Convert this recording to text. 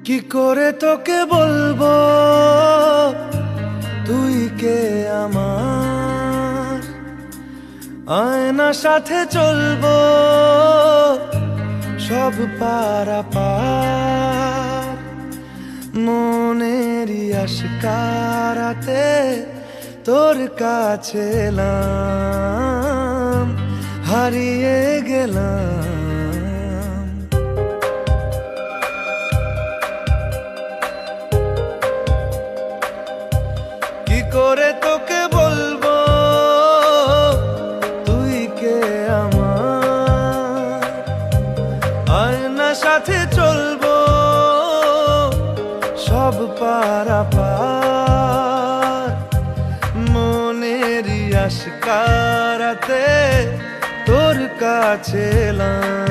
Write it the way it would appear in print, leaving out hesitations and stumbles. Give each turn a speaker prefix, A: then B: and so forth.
A: কি করে তোকে বলবো তুই কে আমার, আয়নার সাথে চলবো সব পারাপার। মনেরই আশকারাতে তোর কাছে এলাম, হারিয়ে গেলাম। কি করে তোকে বলবো তুই কে আমার, আয়নার সাথে চলবো সব পারাপার। মনেরই আশকারাতে তোর কাছে এলাম,